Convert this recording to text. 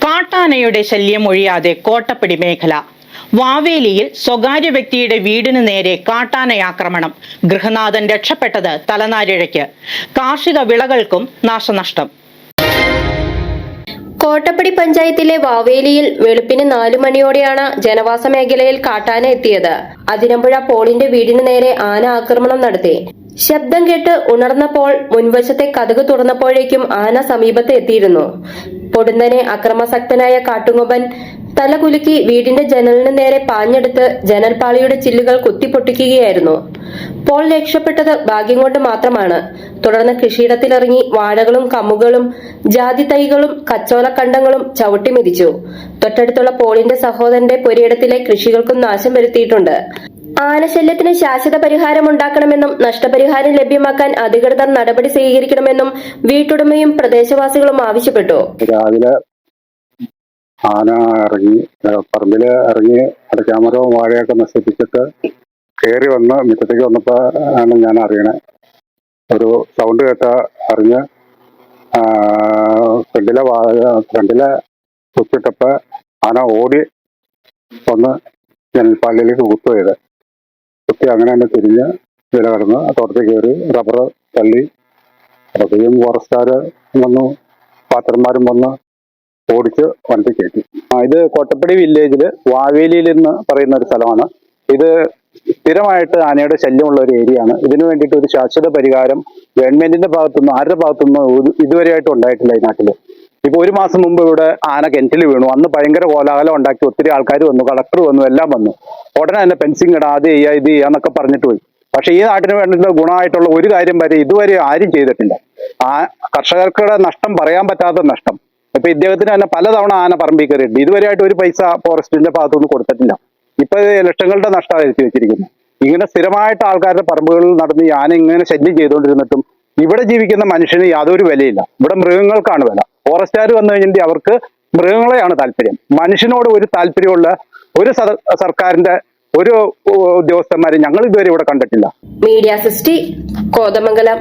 കാട്ടാനയുടെ ശല്യം ഒഴിയാതെ കോട്ടപ്പടി മേഖല. വാവേലിയിൽ സ്വകാര്യ വ്യക്തിയുടെ വീടിന് നേരെ കാട്ടാനയാക്രമണം. ഗൃഹനാഥൻ രക്ഷപ്പെട്ടത് തലനാരിഴയ്ക്ക്. കാർഷിക വിളകൾക്കും നാശനഷ്ടം. കോട്ടപ്പടി പഞ്ചായത്തിലെ വാവേലിയിൽ വെളുപ്പിന് 4 മണിയോടെയാണ് ജനവാസ മേഖലയിൽ കാട്ടാന എത്തിയത്. അതിരമ്പുഴ പോളിന്റെ വീടിന് നേരെ ആന ആക്രമണം നടത്തി. ശബ്ദം കേട്ട് ഉണർന്നപ്പോൾ മുൻവശത്തെ കതക് തുറന്നപ്പോഴേക്കും ആന സമീപത്ത് എത്തിയിരുന്നു. പൊടുന്നനെ അക്രമാസക്തനായ കാട്ടുകൊമ്പൻ തലകുലുക്കി വീടിന്റെ ജനലിന് നേരെ പാഞ്ഞെടുത്ത് ജനൽപാളിയുടെ ചില്ലുകൾ കുത്തിപ്പൊട്ടിക്കുകയായിരുന്നു. പോൾ രക്ഷപ്പെട്ടത് ഭാഗ്യം കൊണ്ട് മാത്രമാണ്. തുടർന്ന് കൃഷിയിടത്തിലിറങ്ങി വാഴകളും കമുകളും ജാതി തൈകളും കച്ചോലക്കണ്ടങ്ങളും ചവിട്ടി മെതിച്ചു. തൊട്ടടുത്തുള്ള പോളിന്റെ സഹോദരന്റെ പുരയിടത്തിലെ കൃഷികൾക്കും നാശം വരുത്തിയിട്ടുണ്ട്. ആനശല്യത്തിന് ശാശ്വത പരിഹാരമുണ്ടാക്കണമെന്നും നഷ്ടപരിഹാരം ലഭ്യമാക്കാൻ അധികൃതർ നടപടി സ്വീകരിക്കണമെന്നും വീട്ടുടമയും പ്രദേശവാസികളും ആവശ്യപ്പെട്ടു. രാവിലെ ആന ഇറങ്ങി പറമ്പില് ഇറങ്ങി അടയ്ക്കാമരവും വാഴയൊക്കെ നശിപ്പിച്ചിട്ട് കയറി വന്ന് മുറ്റത്തേക്ക് വന്നപ്പോ ആണ് ഞാൻ അറിയണേ. ഒരു സൗണ്ട് കേട്ട അറിഞ്ഞ് ഫ്രണ്ടിലെ കുത്തിട്ടപ്പോ ആന ഓടി വന്ന് ജനൽപ്പാളിലേക്ക് കുത്തുപോയത്. കുത്തി അങ്ങനെ തന്നെ തിരിഞ്ഞ് വില കടന്ന് തോട്ടത്തിൽ കയറി റബ്ബർ തള്ളി. അപ്പോഴത്തേക്കും ഫോറസ്റ്റുകാർ വന്നു, പാത്രന്മാരും വന്ന് ഓടിച്ച് വണ്ടി കയറ്റി. ഇത് കോട്ടപ്പടി വില്ലേജില് വാവേലിയിൽ എന്ന് പറയുന്ന ഒരു സ്ഥലമാണ്. ഇത് സ്ഥിരമായിട്ട് ആനയുടെ ശല്യമുള്ള ഒരു ഏരിയ ആണ്. ഇതിനു വേണ്ടിയിട്ട് ഒരു ശാശ്വത പരിഹാരം ഗവൺമെന്റിന്റെ ഭാഗത്തുനിന്ന് ആരുടെ ഭാഗത്തുനിന്ന് ഇതുവരെയായിട്ടും ഉണ്ടായിട്ടില്ല ഈ നാട്ടില്. ഇപ്പൊ 1 മാസം മുമ്പ് ഇവിടെ ആന കിണറ്റിൽ വീണു. അന്ന് ഭയങ്കര കോലാഹലം ഉണ്ടാക്കി, ഒത്തിരി ആൾക്കാർ വന്നു, കളക്ടർ വന്നു, എല്ലാം വന്നു. ഉടനെ തന്നെ ഫെൻസിങ് ഇടാ, അത് ചെയ്യാ ഇത് ചെയ്യാന്നൊക്കെ പറഞ്ഞിട്ട് പോയി. പക്ഷെ ഈ നാട്ടിന് വേണ്ടുന്ന ഗുണമായിട്ടുള്ള ഒരു കാര്യം വരെ ഇതുവരെ ആരും ചെയ്തിട്ടില്ല. കർഷകർക്കുടെ നഷ്ടം പറയാൻ പറ്റാത്ത നഷ്ടം. ഇപ്പൊ ഇദ്ദേഹത്തിന് തന്നെ പലതവണ ആന പറമ്പിൽ കയറിയിട്ടുണ്ട്. ഇതുവരെയായിട്ട് ഒരു പൈസ ഫോറസ്റ്റിന്റെ ഭാഗത്തുനിന്ന് കൊടുത്തിട്ടില്ല. ഇപ്പൊ ലക്ഷങ്ങളുടെ നഷ്ടം വരുത്തി വെച്ചിരിക്കുന്നു. ഇങ്ങനെ സ്ഥിരമായിട്ട് ആൾക്കാരുടെ പറമ്പുകളിൽ നടന്ന് ഈ ആന ഇങ്ങനെ ശല്യം ചെയ്തുകൊണ്ടിരുന്നിട്ടും ഇവിടെ ജീവിക്കുന്ന മനുഷ്യന് യാതൊരു വിലയില്ല. ഇവിടെ മൃഗങ്ങൾക്കാണ് വില. ഫോറസ്റ്റുകാർ വന്നു കഴിഞ്ഞിട്ട് അവർക്ക് മൃഗങ്ങളെയാണ് താല്പര്യം. മനുഷ്യനോട് ഒരു താല്പര്യമുള്ള ഒരു സർക്കാരിന്റെ ഒരു ഉദ്യോഗസ്ഥന്മാരെ ഞങ്ങൾ ഇതുവരെ ഇവിടെ കണ്ടിട്ടില്ല. Media sixty, Kothamangalam.